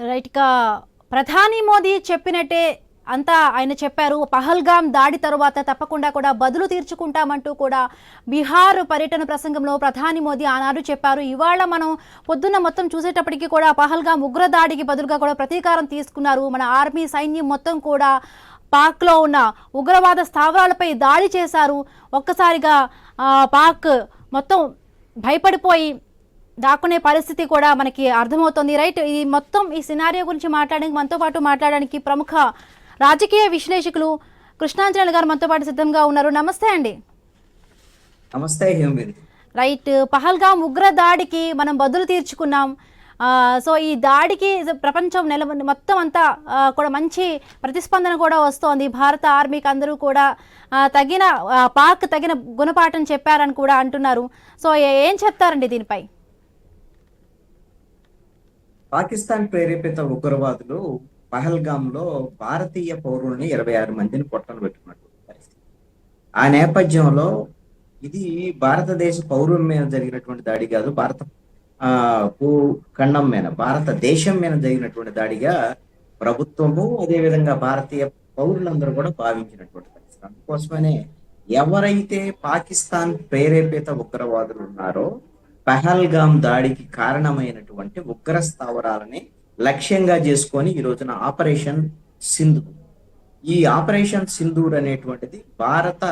రైట్‌గా ప్రధాని మోదీ చెప్పినట్టే అంతా ఆయన చెప్పారు. పహల్గామ్ దాడి తరువాత తప్పకుండా కూడా బదులు తీర్చుకుంటామంటూ కూడా బీహార్ పర్యటన ప్రసంగంలో ప్రధాని మోదీ ఆనాడు చెప్పారు. ఇవాళ మనం పొద్దున్న మొత్తం చూసేటప్పటికి కూడా పహల్గామ్ ఉగ్రదాడికి బదులుగా కూడా ప్రతీకారం తీసుకున్నారు. మన ఆర్మీ సైన్యం మొత్తం కూడా పాక్లో ఉన్న ఉగ్రవాద స్థావరాలపై దాడి చేశారు. ఒక్కసారిగా పాక్ మొత్తం భయపడిపోయి దాక్కునే పరిస్థితి కూడా మనకి అర్థమవుతుంది. రైట్, ఈ మొత్తం ఈ సినారియో గురించి మాట్లాడడానికి మనతో పాటు మాట్లాడడానికి ప్రముఖ రాజకీయ విశ్లేషకులు కృష్ణాంజలి గారు మనతో పాటు సిద్ధంగా ఉన్నారు. నమస్తే అండి. నమస్తే. రైట్, పహల్గామ్ ఉగ్ర దాడికి మనం బదులు తీర్చుకున్నాం. సో ఈ దాడికి ప్రపంచం మొత్తం అంతా కూడా మంచి ప్రతిస్పందన కూడా వస్తోంది. భారత ఆర్మీకి అందరూ కూడా పాక్ తగిన గుణపాఠం చెప్పారని కూడా అంటున్నారు. సో ఏం చెప్తారండి దీనిపై? పాకిస్తాన్ ప్రేరేపిత ఉగ్రవాదులు పహల్గామ్లో భారతీయ పౌరుల్ని 26 మందిని పొట్టను పెట్టుకున్నటువంటి పరిస్థితి. ఆ నేపథ్యంలో ఇది భారతదేశ పౌరుల మీద జరిగినటువంటి దాడి కాదు, భూఖండం మీద భారతదేశం మీద జరిగినటువంటి దాడిగా ప్రభుత్వము అదేవిధంగా భారతీయ పౌరులందరూ కూడా భావించినటువంటి పరిస్థితి. అందుకోసమనే ఎవరైతే పాకిస్తాన్ ప్రేరేపిత ఉగ్రవాదులు ఉన్నారో పహల్గామ్ దాడికి కారణమైనటువంటి ఉగ్ర స్థావరాలని లక్ష్యంగా చేసుకొని ఈ రోజున ఆపరేషన్ సింధూర్, ఈ ఆపరేషన్ సింధూర్ అనేటువంటిది భారత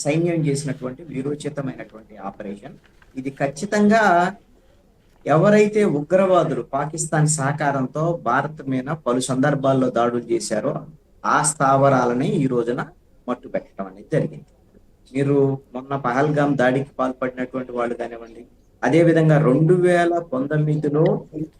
సైన్యం చేసినటువంటి వీరోచితమైనటువంటి ఆపరేషన్. ఇది ఖచ్చితంగా ఎవరైతే ఉగ్రవాదులు పాకిస్తాన్ సహకారంతో భారత్ మీద పలు సందర్భాల్లో దాడులు చేశారో ఆ స్థావరాలని ఈ రోజున మట్టు పెట్టడం అనేది జరిగింది. మీరు మొన్న పహల్గామ్ దాడికి పాల్పడినటువంటి వాళ్ళు కానివ్వండి, అదేవిధంగా 2019లో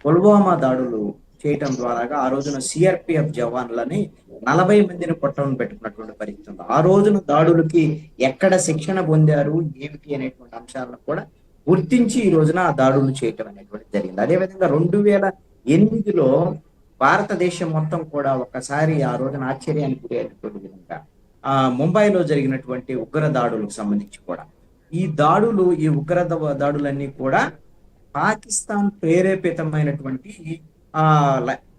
పుల్వామా దాడులు చేయటం ద్వారా ఆ రోజున సిఆర్పిఎఫ్ జవాన్లని 40 మందిని పొట్టను పెట్టుకున్నటువంటి పరిస్థితి ఉంది. ఆ రోజున దాడులకి ఎక్కడ శిక్షణ పొందారు ఏమిటి అనేటువంటి అంశాలను కూడా గుర్తించి ఈ రోజున ఆ దాడులు చేయటం అనేటువంటి జరిగింది. అదేవిధంగా 2008లో భారతదేశం మొత్తం కూడా ఒక్కసారి ఆ రోజున ఆశ్చర్యానికి గురయ్యేటువంటి విధంగా ముంబైలో జరిగినటువంటి ఉగ్ర దాడులకు సంబంధించి కూడా ఈ ఉగ్ర దాడులన్నీ కూడా పాకిస్తాన్ ప్రేరేపితమైనటువంటి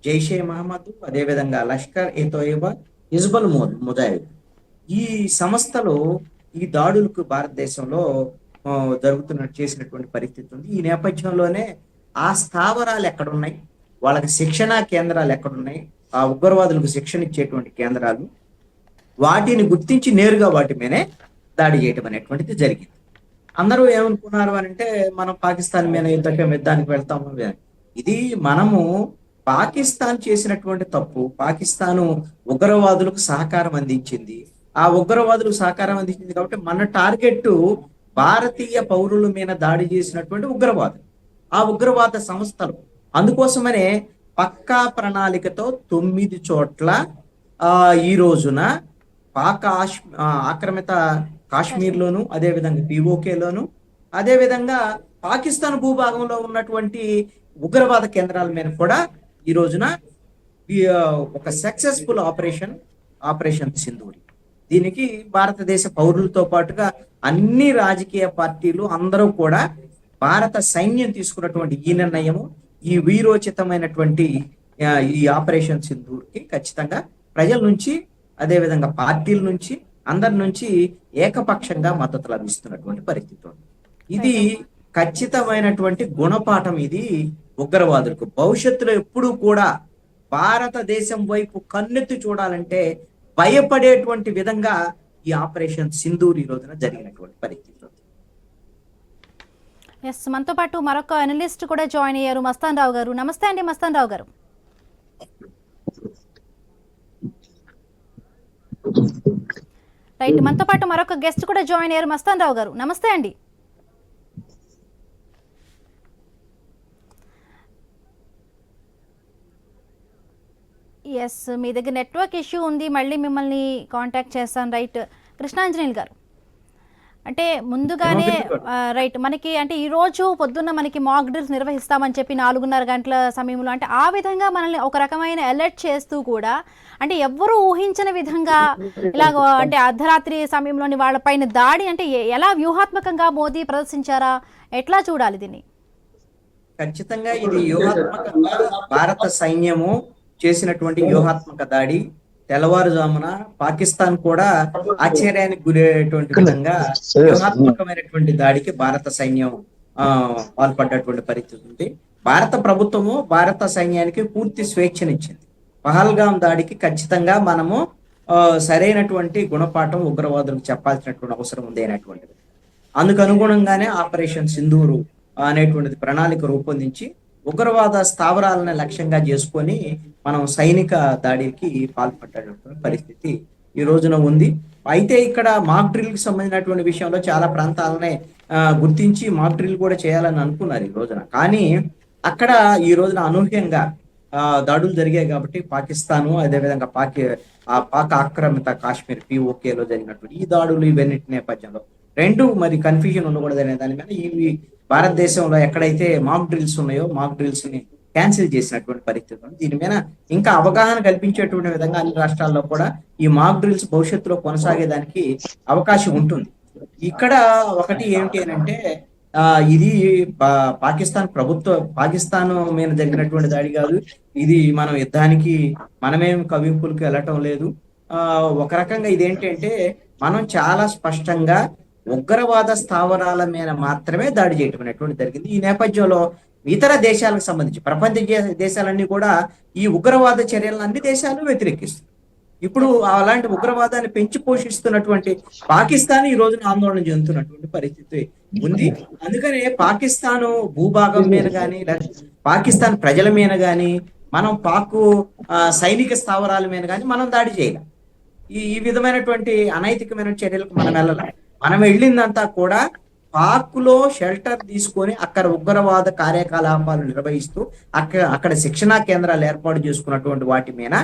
జైషే మహమ్మద్, అదేవిధంగా లష్కర్ ఎ తోయిబా, హిజ్బుల్ ముజాహిద్ ఈ సంస్థలు ఈ దాడులకు భారతదేశంలో చేసినటువంటి పరిస్థితి ఉంది. ఈ నేపథ్యంలోనే ఆ స్థావరాలు ఎక్కడున్నాయి, వాళ్ళకి శిక్షణా కేంద్రాలు ఎక్కడున్నాయి, ఆ ఉగ్రవాదులకు శిక్షణ ఇచ్చేటువంటి కేంద్రాలు, వాటిని గుర్తించి నేరుగా వాటి మీదే దాడి చేయటం అనేటువంటిది జరిగింది. అందరూ ఏమనుకున్నారు అని అంటే మనం పాకిస్తాన్ మీద యుద్ధానికి వెళ్తాము. ఇది మనము పాకిస్తాన్ చేసినటువంటి తప్పు. పాకిస్తాను ఉగ్రవాదులకు సహకారం అందించింది. ఆ ఉగ్రవాదులకు సహకారం అందించింది కాబట్టి మన టార్గెట్ భారతీయ పౌరుల మీద దాడి చేసినటువంటి ఉగ్రవాదులు, ఆ ఉగ్రవాద సంస్థలు. అందుకోసమనే పక్కా ప్రణాళికతో 9 చోట్ల ఈ రోజున ఆక్రమిత కాశ్మీర్లోను, అదేవిధంగా పిఓకేలోను, అదేవిధంగా పాకిస్తాన్ భూభాగంలో ఉన్నటువంటి ఉగ్రవాద కేంద్రాల మీద కూడా ఈ రోజున ఒక సక్సెస్ఫుల్ ఆపరేషన్ సింధూరి. దీనికి భారతదేశ పౌరులతో పాటుగా అన్ని రాజకీయ పార్టీలు అందరూ కూడా భారత సైన్యం తీసుకున్నటువంటి ఈ నిర్ణయము, ఈ వీరోచితమైనటువంటి ఈ ఆపరేషన్ సింధూర్కి ఖచ్చితంగా ప్రజల నుంచి, అదేవిధంగా పార్టీల నుంచి, అందరి నుంచి ఏకపక్షంగా మద్దతు లభిస్తున్నటువంటి పరిస్థితి ఉంది. ఇది ఖచ్చితమైనటువంటి గుణపాఠం. ఇది ఉగ్రవాదులకు భవిష్యత్తులో ఎప్పుడూ కూడా భారతదేశం వైపు కన్నెత్తి చూడాలంటే భయపడేటువంటి విధంగా ఈ ఆపరేషన్ సింధూర్ ఈ రోజున జరిగినటువంటి పరిస్థితి. ఎస్, మనతో పాటు మరొక అనలిస్ట్ కూడా జాయిన్ అయ్యారు, మస్తాన్ రావు గారు. నమస్తే అండి మస్తాన్ రావు గారు. రైట్, మనతో పాటు మరొక గెస్ట్ కూడా జాయిన్ అయ్యారు, మస్తాన్ రావు గారు. నమస్తే అండి. ఎస్, మీ దగ్గర నెట్వర్క్ ఇష్యూ ఉంది, మళ్ళీ మిమ్మల్ని కాంటాక్ట్ చేస్తాను. రైట్, కృష్ణాంజనేయులు గారు, అంటే ముందుగానే రైట్ మనకి అంటే ఈ రోజు పొద్దున్న మనకి మాక్ డ్రిల్స్ నిర్వహిస్తామని చెప్పి 4:30 గంటల సమయంలో అంటే ఆ విధంగా మనల్ని ఒక రకమైన అలర్ట్ చేస్తూ కూడా అంటే ఎవ్వరూ ఊహించని విధంగా ఇలాగ అంటే అర్ధరాత్రి సమయంలోని వాళ్ళపైన దాడి అంటే ఎలా వ్యూహాత్మకంగా మోదీ ప్రదర్శించారా, ఎట్లా చూడాలి దీన్ని? ఖచ్చితంగా ఇది వ్యూహాత్మకంగా భారత సైన్యము చేసినటువంటి వ్యూహాత్మక దాడి. తెల్లవారుజామున పాకిస్తాన్ కూడా ఆశ్చర్యానికి గురయ్యేటువంటి విధంగా వ్యూహాత్మకమైనటువంటి దాడికి భారత సైన్యం పాల్పడ్డటువంటి పరిస్థితి ఉంది. భారత ప్రభుత్వము భారత సైన్యానికి పూర్తి స్వేచ్ఛనిచ్చింది. పహల్గాం దాడికి ఖచ్చితంగా మనము సరైనటువంటి గుణపాఠం ఉగ్రవాదులకు చెప్పాల్సినటువంటి అవసరం ఉంది అనేటువంటిది. అందుకు అనుగుణంగానే ఆపరేషన్ సింధూరు అనేటువంటిది ప్రణాళిక రూపొందించి ఉగ్రవాద స్థావరాలను లక్ష్యంగా చేసుకొని మనం సైనిక దాడికి పాల్పడ్డటువంటి పరిస్థితి ఈ రోజున ఉంది. అయితే ఇక్కడ మాక్ డ్రిల్ కి సంబంధించినటువంటి విషయంలో చాలా ప్రాంతాలనే గుర్తించి మాక్ డ్రిల్ కూడా చేయాలని అనుకున్నారు ఈ రోజున. కానీ అక్కడ ఈ రోజున అనూహ్యంగా దాడులు జరిగాయి కాబట్టి పాకిస్తాను అదేవిధంగా పాక్ ఆక్రమిత కాశ్మీర్ POKలో జరిగినటువంటి ఈ దాడులు ఇవన్నిటి నేపథ్యంలో రెండు మరి కన్ఫ్యూజన్ ఉండకూడదు అనే దాని మీద ఇవి భారతదేశంలో ఎక్కడైతే మాక్ డ్రిల్స్ ఉన్నాయో మాక్ డ్రిల్స్ ని క్యాన్సిల్ చేసినటువంటి పరిస్థితి ఉంది. దీని మీద ఇంకా అవగాహన కల్పించేటువంటి విధంగా అన్ని రాష్ట్రాల్లో కూడా ఈ మాక్ డ్రిల్స్ భవిష్యత్తులో కొనసాగేదానికి అవకాశం ఉంటుంది. ఇక్కడ ఒకటి ఏమిటి అని అంటే ఇది పాకిస్తాన్ మీద జరిగినటువంటి దాడి కాదు. ఇది మనం యుద్ధానికి మనమేం కవింపులకు వెళ్ళటం లేదు. ఒక రకంగా ఇదేంటంటే మనం చాలా స్పష్టంగా ఉగ్రవాద స్థావరాల మీద మాత్రమే దాడి చేయటం అనేటువంటి జరిగింది. ఈ నేపథ్యంలో ఇతర దేశాలకు సంబంధించి ప్రపంచ దేశాలన్నీ కూడా ఈ ఉగ్రవాద చర్యలను అన్ని దేశాలు వ్యతిరేకిస్తుంది. ఇప్పుడు అలాంటి ఉగ్రవాదాన్ని పెంచి పోషిస్తున్నటువంటి పాకిస్తాన్ ఈ రోజున ఆందోళన చెందుతున్నటువంటి పరిస్థితి ఉంది. అందుకనే పాకిస్తాన్ భూభాగం మీద కానీ పాకిస్తాన్ ప్రజల మీద కానీ మనం సైనిక స్థావరాల మీద కానీ మనం దాడి చేయలేం. ఈ విధమైనటువంటి అనైతికమైన చర్యలకు మనం వెళ్ళాలి. మనం వెళ్ళిందంతా కూడా పాక్లో షెల్టర్ తీసుకొని అక్కడ ఉగ్రవాద కార్యకలాపాలు నిర్వహిస్తూ అక్కడ శిక్షణా కేంద్రాలు ఏర్పాటు చేసుకున్నటువంటి వాటి మీద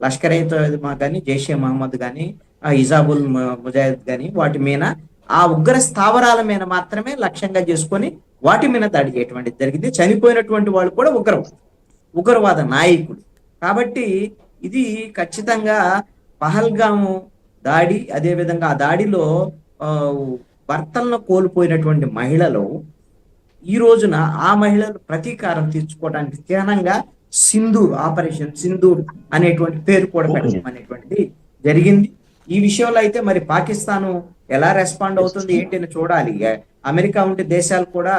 లష్కర్ ఏ తోయిబా కానీ జైషే మహమ్మద్ కానీ హిజాబుల్ ముజాహిద్ కానీ వాటి మీద ఆ ఉగ్ర స్థావరాల మీద మాత్రమే లక్ష్యంగా చేసుకొని వాటి మీద దాడి చేయటువంటి జరిగింది. చనిపోయినటువంటి వాళ్ళు కూడా ఉగ్రవాద నాయకులు. కాబట్టి ఇది ఖచ్చితంగా పహల్గాము దాడి, అదేవిధంగా ఆ దాడిలో భర్తలను కోల్పోయినటువంటి మహిళలు ఈ రోజున ఆ మహిళలు ప్రతీకారం తీర్చుకోవడానికి చిహ్నంగా ఆపరేషన్ సింధూర్ అనేటువంటి పేరు కూడా పెట్టడం అనేటువంటిది జరిగింది. ఈ విషయంలో అయితే మరి పాకిస్తాను ఎలా రెస్పాండ్ అవుతుంది ఏంటి చూడాలి. అమెరికా వంటి దేశాలు కూడా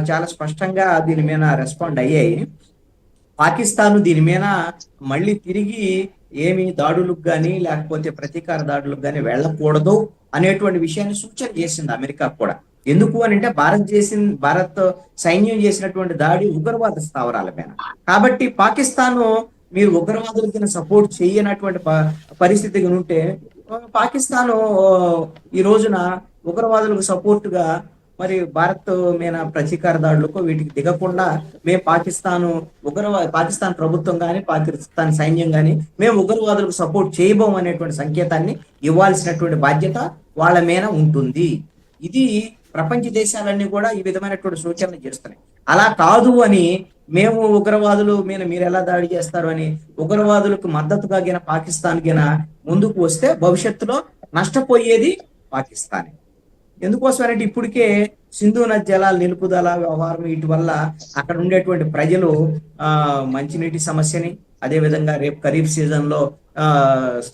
చాలా స్పష్టంగా దీని మీద రెస్పాండ్ అయ్యాయి. పాకిస్తాను దీని మీద మళ్ళీ తిరిగి ఏమి దాడులకు కానీ లేకపోతే ప్రతీకార దాడులకు కానీ వెళ్ళకూడదు అనేటువంటి విషయాన్ని సూచన చేసింది అమెరికా కూడా. ఎందుకు అని అంటే భారత్ సైన్యం చేసినటువంటి దాడి ఉగ్రవాద స్థావరాల మీద. కాబట్టి పాకిస్తాను మీరు ఉగ్రవాదులకి సపోర్ట్ చేయనటువంటి పరిస్థితి ఉంటే పాకిస్తాను ఈ రోజున ఉగ్రవాదులకు సపోర్ట్ గా మరి భారత్ మీద ప్రతీకార దాడులకు వీటికి దిగకుండా మేము పాకిస్తాన్ ప్రభుత్వం కానీ పాకిస్తాన్ సైన్యం కానీ మేము ఉగ్రవాదులకు సపోర్ట్ చేయబోం అనేటువంటి సంకేతాన్ని ఇవ్వాల్సినటువంటి బాధ్యత వాళ్ళ మీద ఉంటుంది. ఇది ప్రపంచ దేశాలన్నీ కూడా ఈ విధమైనటువంటి సూచనలు చేస్తున్నాయి. అలా కాదు అని మేము ఉగ్రవాదులు మీద మీరు ఎలా దాడి చేస్తారు అని ఉగ్రవాదులకు మద్దతుగా పాకిస్తాన్ ముందుకు వస్తే భవిష్యత్తులో నష్టపోయేది పాకిస్తానే. ఎందుకోసమంటే ఇప్పటికే సింధు నది జలాల నిలుపుదల వ్యవహారం వీటి వల్ల అక్కడ ఉండేటువంటి ప్రజలు మంచినీటి సమస్యని, అదేవిధంగా రేపు ఖరీఫ్ సీజన్ లో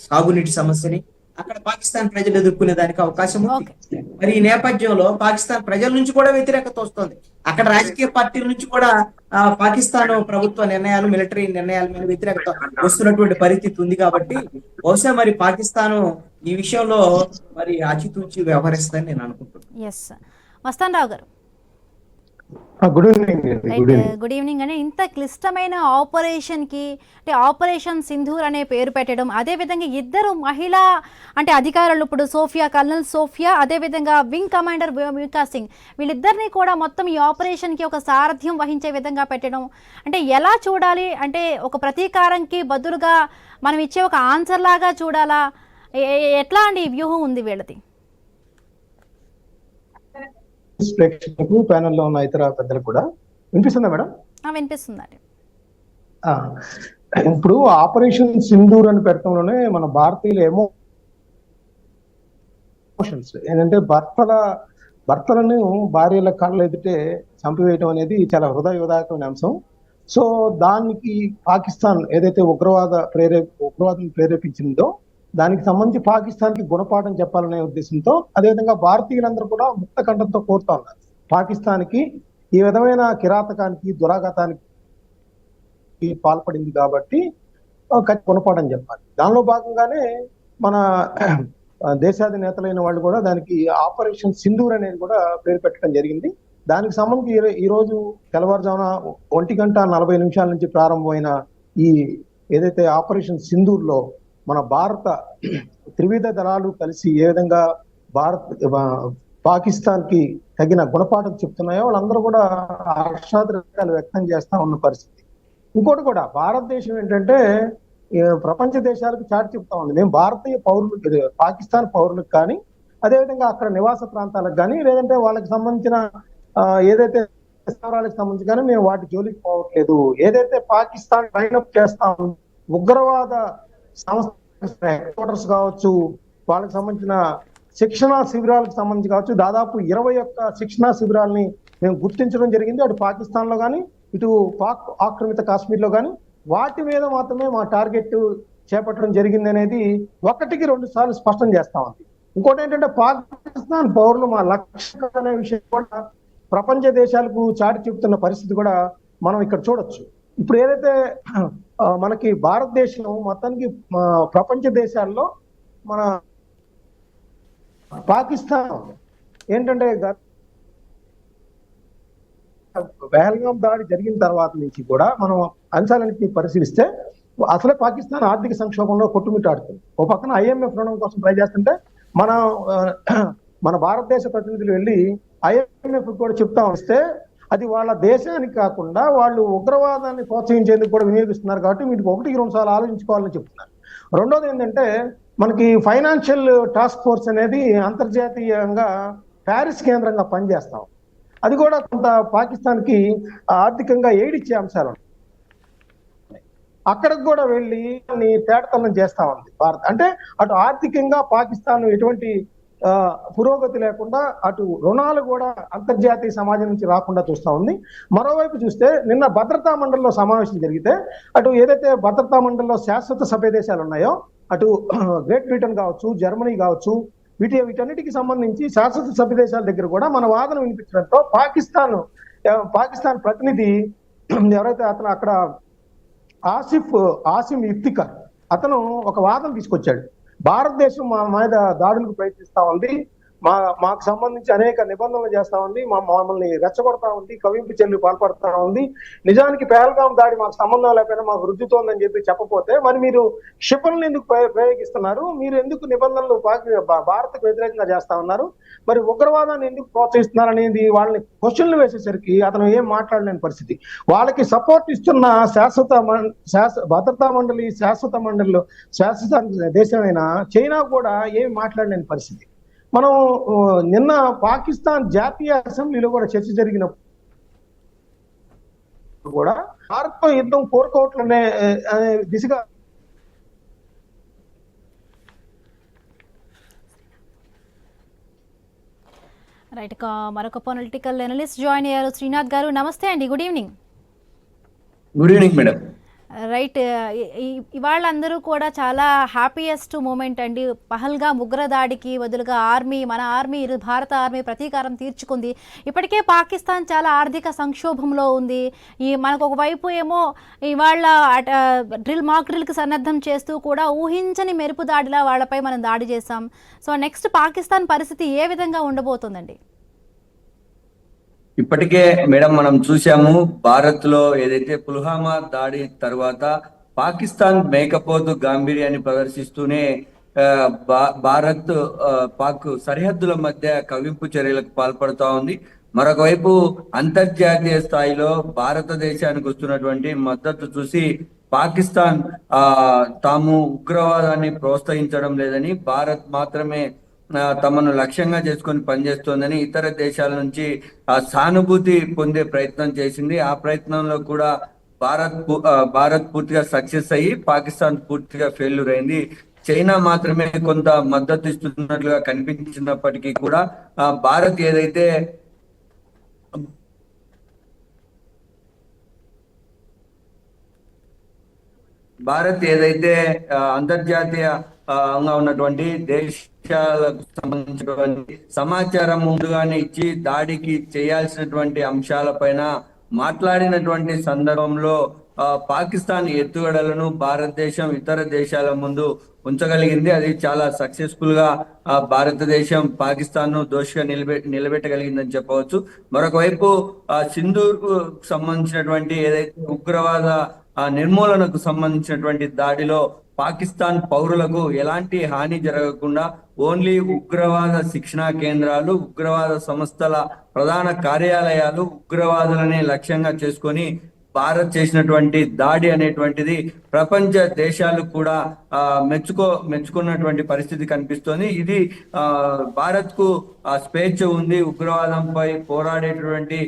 సాగునీటి సమస్యని అక్కడ పాకిస్తాన్ ప్రజలు ఎదుర్కొనే దానికి అవకాశం ఉంది. మరి ఈ నేపథ్యంలో పాకిస్తాన్ ప్రజల నుంచి కూడా వ్యతిరేకత వస్తుంది. అక్కడ రాజకీయ పార్టీల నుంచి కూడా పాకిస్తాన్ ప్రభుత్వ నిర్ణయాలు, మిలిటరీ నిర్ణయాల మీద వ్యతిరేకత వస్తున్నటువంటి పరిస్థితి ఉంది. కాబట్టి బహుశా మరి పాకిస్తాను ఈ విషయంలో మరి ఆచితూచి వ్యవహరిస్తుందని నేను అనుకుంటున్నాను. మస్తాన్ రావు గారు, గుడ్ ఈవినింగ్ అండి. ఇంత క్లిష్టమైన ఆపరేషన్ కి అంటే ఆపరేషన్ సింధూర్ అనే పేరు పెట్టడం, అదేవిధంగా ఇద్దరు మహిళా అంటే అధికారులు, ఇప్పుడు కల్నల్ సోఫియా, అదేవిధంగా వింగ్ కమాండర్ వికాస్ సింగ్, వీళ్ళిద్దరిని కూడా మొత్తం ఈ ఆపరేషన్ కి ఒక సారథ్యం వహించే విధంగా పెట్టడం అంటే ఎలా చూడాలి? అంటే ఒక ప్రతీకారంకి బదులుగా మనం ఇచ్చే ఒక ఆన్సర్ లాగా చూడాలా? ఎట్లా అండి ఈ వ్యూహం ఉంది వీళ్ళది? ప్రేక్షకులకు ప్యానెల్లో ఉన్న ఇతర పెద్దలకు కూడా వినిపిస్తుందా మేడం? వినిపిస్తుందండి. ఇప్పుడు ఆపరేషన్ సింధూర్ అని పెట్టడంలోనే మన భారతీయుల ఎమోషన్స్ ఏంటంటే భర్తలను భార్యల కళ్ళ ఎదుటే చంపివేయటం అనేది చాలా హృదయ విదారకమైన అంశం. సో దానికి పాకిస్తాన్ ఏదైతే ఉగ్రవాదం ప్రేరేపించిందో దానికి సంబంధించి పాకిస్తాన్ కి గుణపాఠం చెప్పాలనే ఉద్దేశంతో, అదేవిధంగా భారతీయులందరూ కూడా ముక్త కంఠంతో కోరుతా ఉన్నారు పాకిస్తాన్ కి ఈ విధమైన కిరాతకానికి దురాఘాతానికి పాల్పడింది కాబట్టి గుణపాఠం చెప్పాలి. దానిలో భాగంగానే మన దేశాధినేతలైన వాళ్ళు కూడా దానికి ఆపరేషన్ సింధూర్ అనేది కూడా పేరు పెట్టడం జరిగింది. దానికి సంబంధించి ఈ రోజు తెల్లవారుజామున 1:40 నుంచి ప్రారంభమైన ఈ ఏదైతే ఆపరేషన్ సింధూర్ లో మన భారత త్రివిధ దళాలు కలిసి ఏ విధంగా పాకిస్తాన్ కి తగిన గుణపాఠం చెప్తున్నాయో వాళ్ళందరూ కూడా హర్షాద్రేకాలు వ్యక్తం చేస్తా ఉన్న పరిస్థితి. ఇంకోటి కూడా భారతదేశం ఏంటంటే ప్రపంచ దేశాలకు చాటి చెప్తా ఉంది, మేము భారతీయ పౌరులకు, పాకిస్తాన్ పౌరులకు కానీ అదేవిధంగా అక్కడ నివాస ప్రాంతాలకు కానీ లేదంటే వాళ్ళకి సంబంధించిన ఏదైతే స్థావరాలకు సంబంధించి కానీ మేము వాటి జోలికి పోవట్లేదు. ఏదైతే పాకిస్తాన్ ట్రైనప్ చేస్తా ఉంది ఉగ్రవాద సంస్థ హెడ్ క్వార్టర్స్ కావచ్చు, వాళ్ళకి సంబంధించిన శిక్షణా శిబిరాలకు సంబంధించి కావచ్చు, దాదాపు 21 శిక్షణా శిబిరాలని మేము గుర్తించడం జరిగింది. అటు పాకిస్తాన్ లో కానీ ఇటు పాక్ ఆక్రమిత కాశ్మీర్ లో కానీ వాటి మీద మాత్రమే మా టార్గెట్ చేపట్టడం జరిగింది అనేది 1-2 సార్లు స్పష్టం చేస్తా ఉంది. ఇంకోటి ఏంటంటే పాకిస్తాన్ పౌరులు మా లక్ష్యం అనే విషయం కూడా ప్రపంచ దేశాలకు చాటి చెబుతున్న పరిస్థితి కూడా మనం ఇక్కడ చూడొచ్చు. ఇప్పుడు ఏదైతే మనకి భారతదేశం మొత్తానికి ప్రపంచ దేశాల్లో మన పాకిస్తాన్ ఏంటంటే పహల్గాం దాడి జరిగిన తర్వాత నుంచి కూడా మనం అంశాలన్నింటినీ పరిశీలిస్తే అసలే పాకిస్తాన్ ఆర్థిక సంక్షోభంలో కొట్టుమిట్టాడుతుంది. ఓ పక్కన IMF రుణం కోసం ట్రై చేస్తుంటే మన భారతదేశ ప్రతినిధులు వెళ్ళి IMF కూడా చెప్తా వస్తే అది వాళ్ళ దేశానికి కాకుండా వాళ్ళు ఉగ్రవాదాన్ని ప్రోత్సహించేందుకు కూడా వినియోగిస్తున్నారు కాబట్టి మీరు 1-2 సార్లు ఆలోచించుకోవాలని చెప్తున్నారు. రెండోది ఏంటంటే మనకి ఫైనాన్షియల్ టాస్క్ ఫోర్స్ అనేది అంతర్జాతీయంగా ప్యారిస్ కేంద్రంగా పనిచేస్తాం. అది కూడా కొంత పాకిస్తాన్ కి ఆర్థికంగా ఎయిడ్ ఇచ్చే అంశాలు అక్కడికి కూడా వెళ్ళి తేటతల్లం చేస్తా ఉంది భారత్. అంటే అటు ఆర్థికంగా పాకిస్తాన్ ఎటువంటి పురోగతి లేకుండా అటు రుణాలు కూడా అంతర్జాతీయ సమాజం నుంచి రాకుండా చూస్తా ఉంది. మరోవైపు చూస్తే నిన్న భద్రతా మండలిలో సమావేశం జరిగితే అటు ఏదైతే భద్రతా మండలిలో శాశ్వత సభ్య దేశాలు ఉన్నాయో అటు గ్రేట్ బ్రిటన్ కావచ్చు, జర్మనీ కావచ్చు, వీటన్నిటికి సంబంధించి శాశ్వత సభ్య దేశాల దగ్గర కూడా మన వాదన వినిపించడంతో పాకిస్తాన్ ప్రతినిధి ఎవరైతే అతను అక్కడ ఆసిమ్ ఇఫ్తికార్ అతను ఒక వాదన తీసుకొచ్చాడు. భారతదేశం మా మీద దాడులకు ప్రయత్నిస్తా ఉంది, మాకు సంబంధించి అనేక నిబంధనలు చేస్తా ఉంది, మమ్మల్ని రెచ్చగొడతా ఉంది, కవింపు చర్యలు పాల్పడతా ఉంది. నిజానికి పహల్గాం దాడి మాకు సంబంధం లేకపోయినా మాకు రుద్దుతోందని చెప్పకపోతే మరి మీరు క్షిపణులు ఎందుకు ప్రయోగిస్తున్నారు, మీరు ఎందుకు నిబంధనలు భారత్కు వ్యతిరేకంగా చేస్తా ఉన్నారు, మరి ఉగ్రవాదాన్ని ఎందుకు ప్రోత్సహిస్తున్నారు అనేది వాళ్ళని క్వశ్చన్లు వేసేసరికి అతను ఏం మాట్లాడలేని పరిస్థితి. వాళ్ళకి సపోర్ట్ ఇస్తున్న భద్రతా మండలి శాశ్వత దేశమైన చైనా కూడా ఏమి మాట్లాడలేని పరిస్థితి. మనం నిన్న పాకిస్తాన్ జాతీయ అసెంబ్లీలో కూడా చర్చ జరిగినప్పుడు కూడా భారత్తో యుద్ధం కోరుకోవట్లనే దిశగా రైట్. మరొక పొలిటికల్ అనలిస్ట్ జాయిన్ అయ్యారు శ్రీనాథ్ గారు. నమస్తే అండి, good evening. Good evening madam. Right, ఇవాళ అందరూ కూడా చాలా హ్యాపీయెస్ట్ మూమెంట్ అండి. పహల్గాం ఉగ్రదాడికి బదులుగా మన ఆర్మీ భారత ఆర్మీ ప్రతీకారం తీర్చుకుంది. ఇప్పటికే పాకిస్తాన్ చాలా ఆర్థిక సంక్షోభంలో ఉంది. మనకు ఒకవైపు ఏమో ఇవాళ మాక్ డ్రిల్కి సన్నద్ధం చేస్తూ కూడా ఊహించని మెరుపు దాడిలా వాళ్ళపై మనం దాడి చేశాం. సో నెక్స్ట్ పాకిస్తాన్ పరిస్థితి ఏ విధంగా ఉండబోతుందండి? ఇప్పటికే మేడం మనం చూసాము, భారత్ లో ఏదైతే పుల్వామా దాడి తర్వాత పాకిస్తాన్ మేకపోతు గాంభీర్యాన్ని ప్రదర్శిస్తూనే భారత్ పాక్ సరిహద్దుల మధ్య కవింపు చర్యలకు పాల్పడుతూ ఉంది. మరొక వైపు అంతర్జాతీయ స్థాయిలో భారతదేశానికి వస్తున్నటువంటి మద్దతు చూసి పాకిస్తాన్ తాము ఉగ్రవాదాన్ని ప్రోత్సహించడం లేదని, భారత్ మాత్రమే తమను లక్ష్యంగా చేసుకొని పనిచేస్తోందని ఇతర దేశాల నుంచి సానుభూతి పొందే ప్రయత్నం చేసింది. ఆ ప్రయత్నంలో కూడా భారత్ పూర్తిగా సక్సెస్ అయ్యి పాకిస్తాన్ పూర్తిగా ఫెయిల్యూర్ అయింది. చైనా మాత్రమే కొంత మద్దతు ఇస్తున్నట్లుగా కనిపించినప్పటికీ కూడా భారత్ ఏదైతే భారత్ ఏదైతే అంతర్జాతీయంగా ఉన్నటువంటి దేశాలకు సంబంధించినటువంటి సమాచారం ముందుగానే ఇచ్చి దాడికి చేయాల్సినటువంటి అంశాలపైన మాట్లాడినటువంటి సందర్భంలో పాకిస్తాన్ ఎత్తుగడలను భారతదేశం ఇతర దేశాల ముందు ఉంచగలిగింది. అది చాలా సక్సెస్ఫుల్ గా భారతదేశం పాకిస్తాన్ ను దోషిగా నిలబెట్టగలిగిందని చెప్పవచ్చు. మరొక వైపు సింధూర్ కు సంబంధించినటువంటి ఏదైతే ఉగ్రవాద నిర్మూలనకు సంబంధించినటువంటి దాడిలో పాకిస్తాన్ పౌరులకు ఎలాంటి హాని జరగకుండా ఓన్లీ ఉగ్రవాద శిక్షణా కేంద్రాలు, ఉగ్రవాద సంస్థల ప్రధాన కార్యాలయాలు ఉగ్రవాదులనే లక్ష్యంగా చేసుకొని భారత్ చేసినటువంటి దాడి అనేటువంటిది ప్రపంచ దేశాలు కూడా మెచ్చుకున్నటువంటి పరిస్థితి కనిపిస్తోంది. ఇది భారత్ కు స్వేచ్ఛ ఉంది, ఉగ్రవాదంపై పోరాడేటువంటి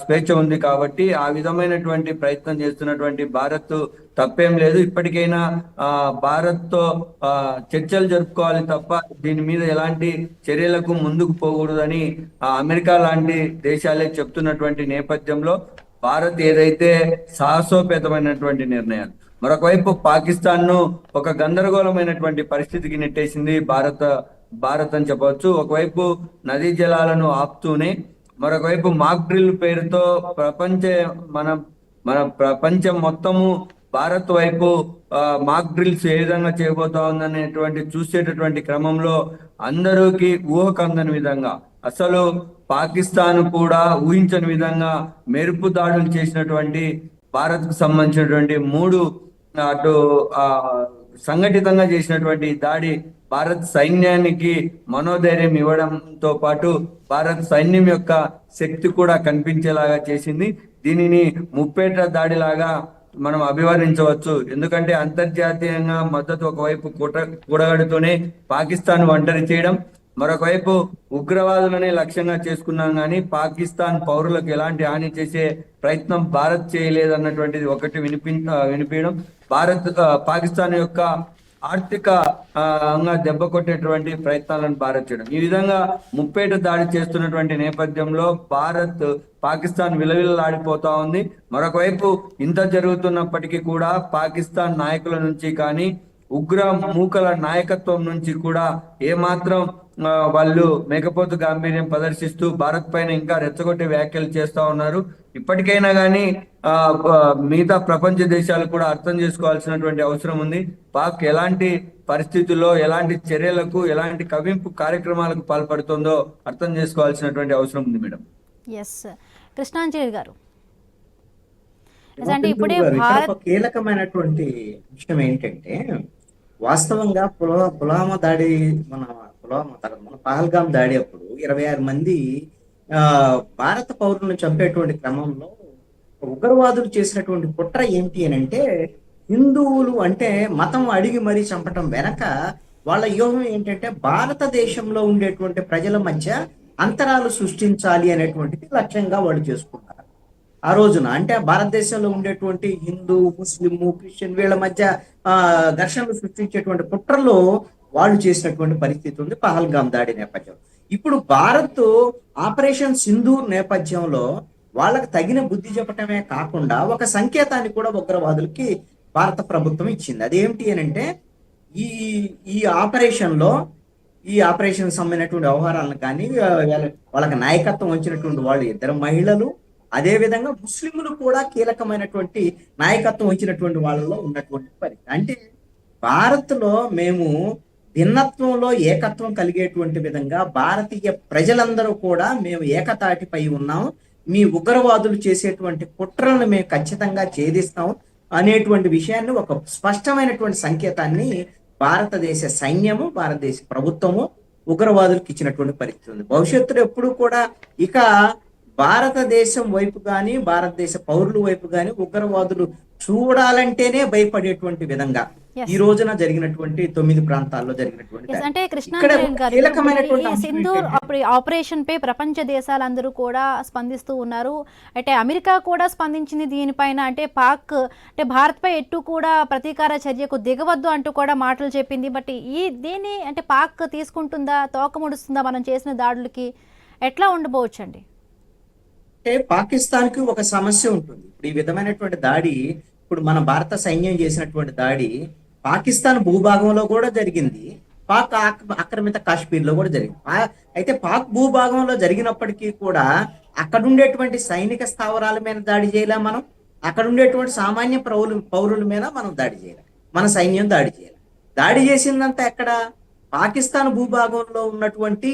స్వేచ్ఛ ఉంది కాబట్టి ఆ విధమైనటువంటి ప్రయత్నం చేస్తున్నటువంటి భారత్ తప్పేం లేదు. ఇప్పటికైనా భారత్ తో చర్చలు జరుపుకోవాలి తప్ప దీని మీద ఎలాంటి చర్యలకు ముందుకు పోకూడదని అమెరికా లాంటి దేశాలే చెప్తున్నటువంటి నేపథ్యంలో భారత్ ఏదైతే సాహసోపేతమైనటువంటి నిర్ణయాలు, మరొక వైపు పాకిస్తాన్ ను ఒక గందరగోళమైనటువంటి పరిస్థితికి నెట్టేసింది భారత్ అని చెప్పవచ్చు. ఒకవైపు నదీ జలాలను ఆపుతూనే మరొక వైపు మాక్ డ్రిల్ పేరుతో మన ప్రపంచం మొత్తము భారత్ వైపు మాక్ డ్రిల్స్ ఏ విధంగా చేయబోతా ఉందనేటువంటి చూసేటటువంటి క్రమంలో అందరికీ ఊహకందని విధంగా, అసలు పాకిస్తాన్ కూడా ఊహించని విధంగా మెరుపు దాడులు చేసినటువంటి భారత్ కు సంబంధించినటువంటి 3 అటు సంఘటితంగా చేసినటువంటి దాడి భారత్ సైన్యానికి మనోధైర్యం ఇవ్వడంతో పాటు భారత్ సైన్యం యొక్క శక్తి కూడా కనిపించేలాగా చేసింది. దీనిని ముప్పేట దాడిలాగా మనం అభివర్ణించవచ్చు. ఎందుకంటే అంతర్జాతీయంగా మద్దతు ఒకవైపు కూడగడుతూనే పాకిస్తాన్ ఒంటరి చేయడం, మరొక వైపు ఉగ్రవాదులనే లక్ష్యంగా చేసుకున్నాం కానీ పాకిస్తాన్ పౌరులకు ఎలాంటి హాని చేసే ప్రయత్నం భారత్ చేయలేదన్నటువంటిది ఒకటి వినిపించడం, పాకిస్తాన్ యొక్క ఆర్థికంగా దెబ్బ కొట్టేటువంటి ప్రయత్నాలను భారత్ చేయడం, ఈ విధంగా ముప్పేట దాడి చేస్తున్నటువంటి నేపథ్యంలో భారత్ పాకిస్తాన్ విలవిలలాడిపోతా ఉంది. మరొక వైపు ఇంత జరుగుతున్నప్పటికీ కూడా పాకిస్తాన్ నాయకుల నుంచి కానీ ఉగ్ర మూకల నాయకత్వం నుంచి కూడా ఏమాత్రం వాళ్ళు మేకపోతు గాంభీర్యం ప్రదర్శిస్తూ భారత్ పైన ఇంకా రెచ్చగొట్టే వ్యాఖ్యలు చేస్తా ఉన్నారు. ఇప్పటికైనా కానీ మిగతా ప్రపంచ దేశాలు కూడా అర్థం చేసుకోవాల్సినటువంటి అవసరం ఉంది. పాక్ ఎలాంటి పరిస్థితుల్లో ఎలాంటి చర్యలకు ఎలాంటి కవింపు కార్యక్రమాలకు పాల్పడుతుందో అర్థం చేసుకోవాల్సినటువంటి అవసరం ఉంది మేడం. ఎస్ కృష్ణాంజలి గారు, కీలకమైనటువంటి విషయం ఏంటంటే వాస్తవంగా పుల్వామా దాడి మన పహల్గాం దాడి అప్పుడు 26 మంది భారత పౌరులను చంపేటువంటి క్రమంలో ఉగ్రవాదులు చేసినటువంటి కుట్ర ఏంటి అని అంటే హిందువులు అంటే మతం అడిగి మరీ చంపటం వెనక వాళ్ళ వ్యూహం ఏంటంటే భారతదేశంలో ఉండేటువంటి ప్రజల మధ్య అంతరాలు సృష్టించాలి అనేటువంటిది లక్ష్యంగా వాళ్ళు చేసుకుంటారు. ఆ రోజున అంటే భారతదేశంలో ఉండేటువంటి హిందూ, ముస్లిం, క్రిస్టియన్ వీళ్ళ మధ్య ఘర్షణలు సృష్టించేటువంటి కుట్రలో వాళ్ళు చేసినటువంటి పరిస్థితి ఉంది పహల్గాం దాడి నేపథ్యం. ఇప్పుడు భారత్ ఆపరేషన్ సింధూర్ నేపథ్యంలో వాళ్ళకి తగిన బుద్ధి చెప్పటమే కాకుండా ఒక సంకేతాన్ని కూడా ఉగ్రవాదులకి భారత ప్రభుత్వం ఇచ్చింది. అదేమిటి అని అంటే ఈ ఆపరేషన్ సంబంధించినటువంటి వ్యవహారాలను కానీ వాళ్ళకి నాయకత్వం వచ్చినటువంటి వాళ్ళు 2 మహిళలు, అదే విధంగా ముస్లింలు కూడా కీలకమైనటువంటి నాయకత్వం వచ్చినటువంటి వాళ్ళలో ఉన్నటువంటి పరిస్థితి. అంటే భారత్ లో మేము భిన్నత్వంలో ఏకత్వం కలిగేటువంటి విధంగా భారతీయ ప్రజలందరూ కూడా మేము ఏకతాటిపై ఉన్నాం, మీ ఉగ్రవాదులు చేసేటువంటి కుట్రలను మేము ఖచ్చితంగా ఛేదిస్తాం అనేటువంటి విషయాన్ని ఒక స్పష్టమైనటువంటి సంకేతాన్ని భారతదేశ సైన్యము, భారతదేశ ప్రభుత్వము ఉగ్రవాదులకు ఇచ్చినటువంటి పరిస్థితి ఉంది. భవిష్యత్తులో ఎప్పుడు కూడా ఇక భారతదేశం వైపు కానీ భారతదేశ పౌరుల వైపు కానీ ఉగ్రవాదులు చూడాలంటేనే భయపడేటువంటి విధంగా ఈ రోజున జరిగినటువంటి 9 ప్రాంతాల్లో జరిగినటువంటి అంటే కృష్ణాంజలి గారు, సింధూర్ ఆపరేషన్ పై ప్రపంచ దేశాలందరూ కూడా స్పందిస్తూ ఉన్నారు. అంటే అమెరికా కూడా స్పందించింది దీనిపైన. అంటే పాక్ అంటే భారత్ పై ఎట్టు కూడా ప్రతీకార చర్యకు దిగవద్దు అంటూ కూడా మాటలు చెప్పింది. బట్ దీన్ని అంటే పాక్ తీసుకుంటుందా, తోకముడుస్తుందా మనం చేసిన దాడులకి? ఎట్లా ఉండబోవచ్చండి? అంటే పాకిస్తాన్ కి ఒక సమస్య ఉంటుంది. ఇప్పుడు ఈ విధమైనటువంటి దాడి ఇప్పుడు మన భారత సైన్యం చేసినటువంటి దాడి పాకిస్తాన్ భూభాగంలో కూడా జరిగింది, పాక్ ఆక్రమిత కాశ్మీర్ లో కూడా జరిగింది. అయితే పాక్ భూభాగంలో జరిగినప్పటికీ కూడా అక్కడ ఉండేటువంటి సైనిక స్థావరాల మీద దాడి చేయలేం మనం, అక్కడ ఉండేటువంటి సామాన్య పౌరుల మీద మనం దాడి చేయలేం, మన సైన్యం దాడి చేయాలి. దాడి చేసిందంతా ఎక్కడ? పాకిస్తాన్ భూభాగంలో ఉన్నటువంటి